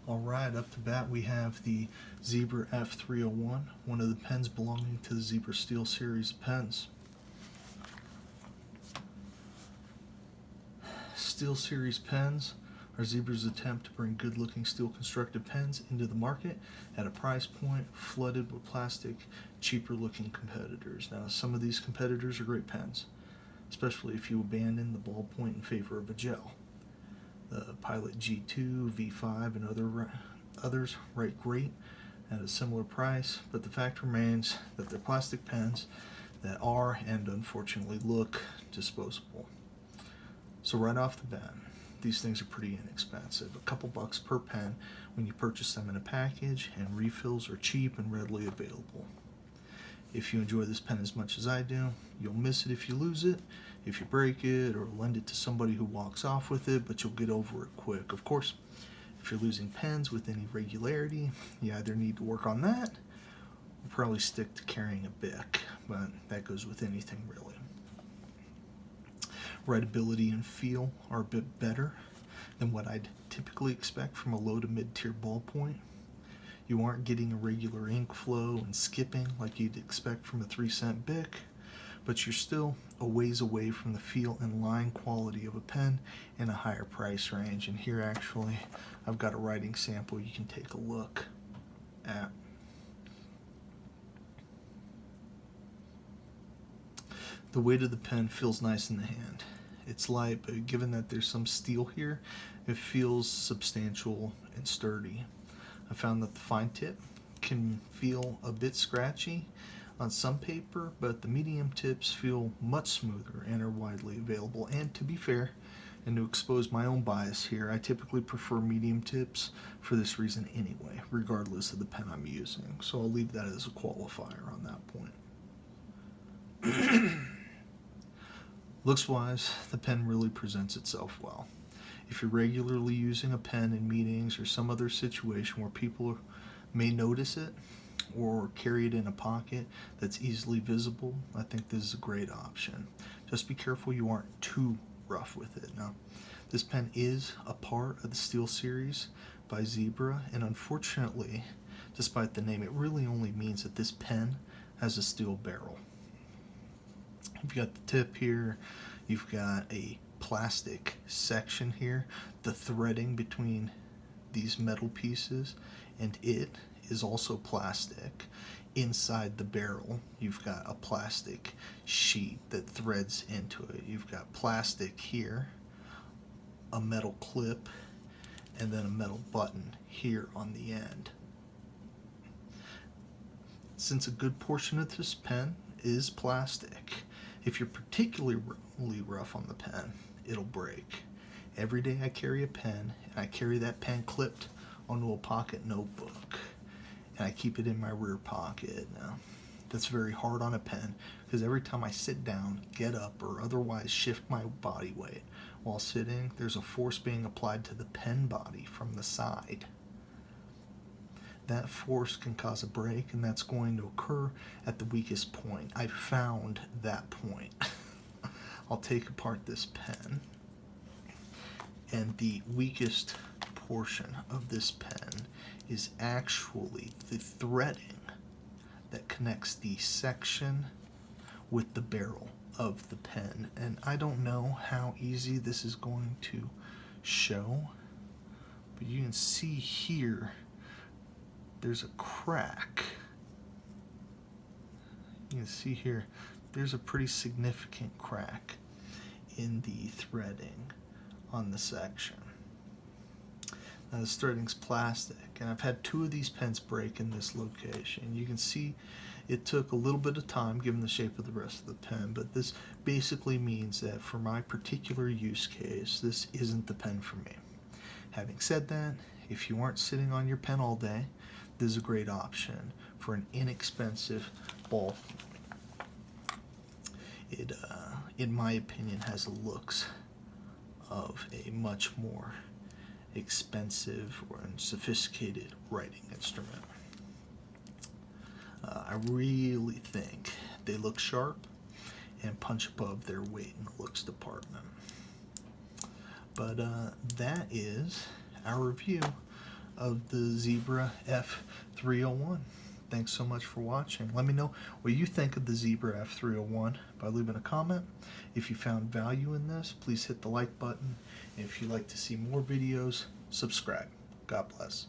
Alright, up to bat we have the Zebra F301, one of the pens belonging to the Zebra Steel series of pens. Steel series pens are Zebra's attempt to bring good-looking steel constructed pens into the market at a price point flooded with plastic, cheaper-looking competitors. Now, some of these competitors are great pens, especially if you abandon the ballpoint in favor of a gel. The Pilot G2, V5, and others write great at a similar price, but the fact remains that they're plastic pens that are and unfortunately look disposable. So right off the bat, these things are pretty inexpensive, a couple bucks per pen when you purchase them in a package, and refills are cheap and readily available. If you enjoy this pen as much as I do, you'll miss it if you lose it, if you break it, or lend it to somebody who walks off with it, but you'll get over it quick. Of course, if you're losing pens with any regularity, you either need to work on that, or probably stick to carrying a Bic, but that goes with anything really. Writability and feel are a bit better than what I'd typically expect from a low to mid-tier ballpoint. You aren't getting a regular ink flow and skipping like you'd expect from a 3-cent Bic, but you're still a ways away from the feel and line quality of a pen in a higher price range. And here actually I've got a writing sample you can take a look at. The weight of the pen feels nice in the hand. It's light, but given that there's some steel here, it feels substantial and sturdy. I found that the fine tip can feel a bit scratchy on some paper, but the medium tips feel much smoother and are widely available. And to be fair, and to expose my own bias here, I typically prefer medium tips for this reason anyway, regardless of the pen I'm using. So I'll leave that as a qualifier on that point. Looks-wise, the pen really presents itself well. If you're regularly using a pen in meetings or some other situation where people may notice it or carry it in a pocket that's easily visible, I think this is a great option. Just be careful you aren't too rough with it. Now, this pen is a part of the Steel series by Zebra, and unfortunately, despite the name, it really only means that this pen has a steel barrel. You've got the tip here, you've got a plastic section here, the threading between these metal pieces, and it is also plastic. Inside the barrel, you've got a plastic sheet that threads into it. You've got plastic here, a metal clip, and then a metal button here on the end. Since a good portion of this pen is plastic, if you're particularly rough on the pen, it'll break. Every day I carry a pen, and I carry that pen clipped onto a pocket notebook, and I keep it in my rear pocket. Now, that's very hard on a pen, because every time I sit down, get up, or otherwise shift my body weight while sitting, there's a force being applied to the pen body from the side. That force can cause a break, and that's going to occur at the weakest point. I found that point. I'll take apart this pen, and the weakest portion of this pen is actually the threading that connects the section with the barrel of the pen. And I don't know how easy this is going to show, but you can see here there's a crack. You can see here there's a pretty significant crack in the threading on the section. Now, this threading's plastic, and I've had 2 of these pens break in this location. You can see it took a little bit of time given the shape of the rest of the pen, but this basically means that for my particular use case, this isn't the pen for me. Having said that, if you aren't sitting on your pen all day, this is a great option for an inexpensive ball. It, in my opinion, has the looks of a much more expensive and sophisticated writing instrument. I really think they look sharp and punch above their weight in the looks department. But that is our review of the Zebra F301. Thanks so much for watching. Let me know what you think of the Zebra F301 by leaving a comment. If you found value in this, please hit the like button. And if you'd like to see more videos, subscribe. God bless.